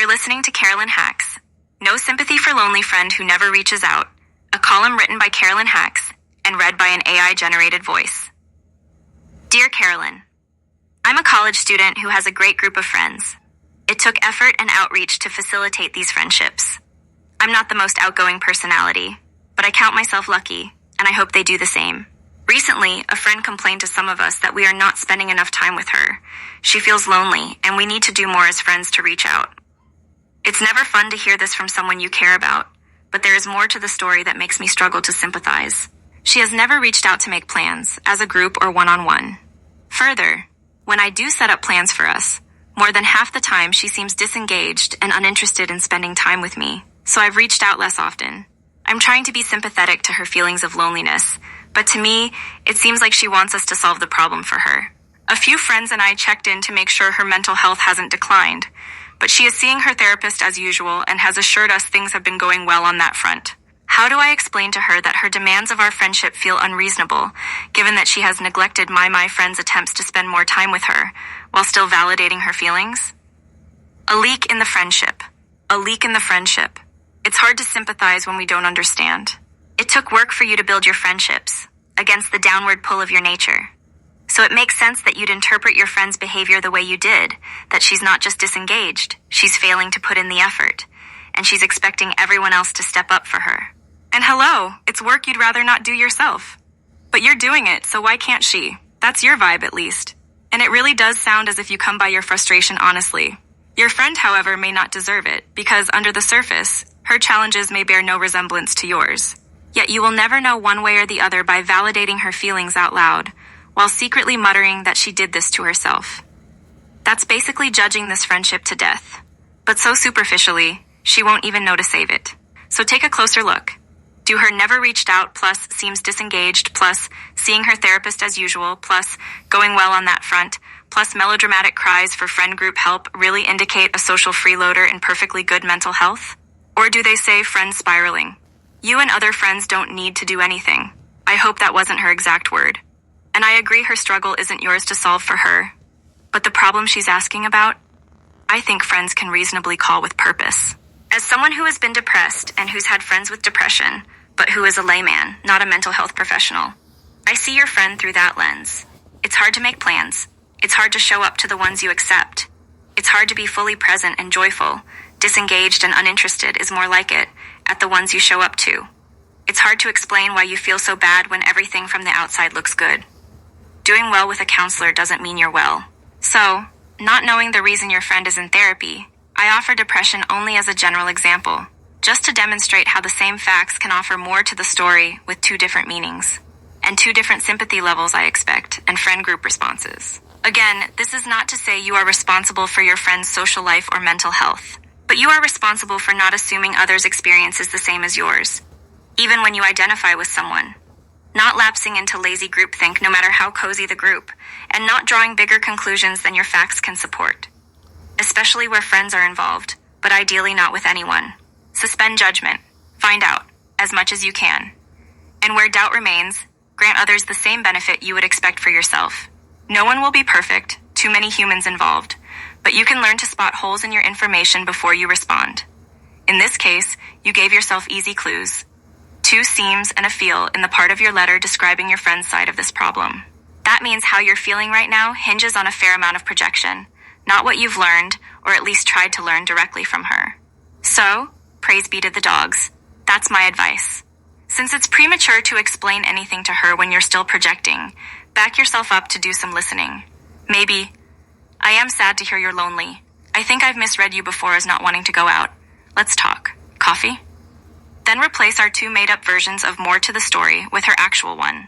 You're listening to Carolyn Hacks. No sympathy for lonely friend who never reaches out. A column written by Carolyn Hacks and read by an AI-generated voice. Dear Carolyn, I'm a college student who has a great group of friends. It took effort and outreach to facilitate these friendships. I'm not the most outgoing personality, but I count myself lucky, and I hope they do the same. Recently, a friend complained to some of us that we are not spending enough time with her. She feels lonely, and we need to do more as friends to reach out. It's never fun to hear this from someone you care about, but there is more to the story that makes me struggle to sympathize. She has never reached out to make plans, as a group or one-on-one. Further, when I do set up plans for us, more than half the time she seems disengaged and uninterested in spending time with me, so I've reached out less often. I'm trying to be sympathetic to her feelings of loneliness, but to me, it seems like she wants us to solve the problem for her. A few friends and I checked in to make sure her mental health hasn't declined, but she is seeing her therapist as usual and has assured us things have been going well on that front. How do I explain to her that her demands of our friendship feel unreasonable, given that she has neglected my friend's attempts to spend more time with her, while still validating her feelings? A leak in the friendship. A leak in the friendship. It's hard to sympathize when we don't understand. It took work for you to build your friendships, against the downward pull of your nature. So it makes sense that you'd interpret your friend's behavior the way you did, that she's not just disengaged, she's failing to put in the effort, and she's expecting everyone else to step up for her. And hello, it's work you'd rather not do yourself. But you're doing it, so why can't she? That's your vibe, at least. And it really does sound as if you come by your frustration honestly. Your friend, however, may not deserve it, because under the surface, her challenges may bear no resemblance to yours. Yet you will never know one way or the other by validating her feelings out loud, while secretly muttering that she did this to herself. That's basically judging this friendship to death. But so superficially, she won't even know to save it. So take a closer look. Do her never reached out plus seems disengaged plus seeing her therapist as usual plus going well on that front plus melodramatic cries for friend group help really indicate a social freeloader in perfectly good mental health? Or do they say friend spiraling? You and other friends don't need to do anything. I hope that wasn't her exact word. And I agree her struggle isn't yours to solve for her. But the problem she's asking about, I think friends can reasonably call with purpose. As someone who has been depressed and who's had friends with depression, but who is a layman, not a mental health professional, I see your friend through that lens. It's hard to make plans. It's hard to show up to the ones you accept. It's hard to be fully present and joyful. Disengaged and uninterested is more like it, at the ones you show up to. It's hard to explain why you feel so bad when everything from the outside looks good. Doing well with a counselor doesn't mean you're well. So, not knowing the reason your friend is in therapy, I offer depression only as a general example, just to demonstrate how the same facts can offer more to the story with two different meanings, and two different sympathy levels I expect, and friend group responses. Again, this is not to say you are responsible for your friend's social life or mental health, but you are responsible for not assuming others' experience is the same as yours, even when you identify with someone. Not lapsing into lazy groupthink no matter how cozy the group, and not drawing bigger conclusions than your facts can support. Especially where friends are involved, but ideally not with anyone. Suspend judgment. Find out, as much as you can. And where doubt remains, grant others the same benefit you would expect for yourself. No one will be perfect, too many humans involved, but you can learn to spot holes in your information before you respond. In this case, you gave yourself easy clues. 2 seems and a feel in the part of your letter describing your friend's side of this problem. That means how you're feeling right now hinges on a fair amount of projection, not what you've learned, or at least tried to learn directly from her. So, praise be to the dogs. That's my advice. Since it's premature to explain anything to her when you're still projecting, back yourself up to do some listening. Maybe, I am sad to hear you're lonely. I think I've misread you before as not wanting to go out. Let's talk. Coffee? Then replace our 2 made-up versions of more to the story with her actual one.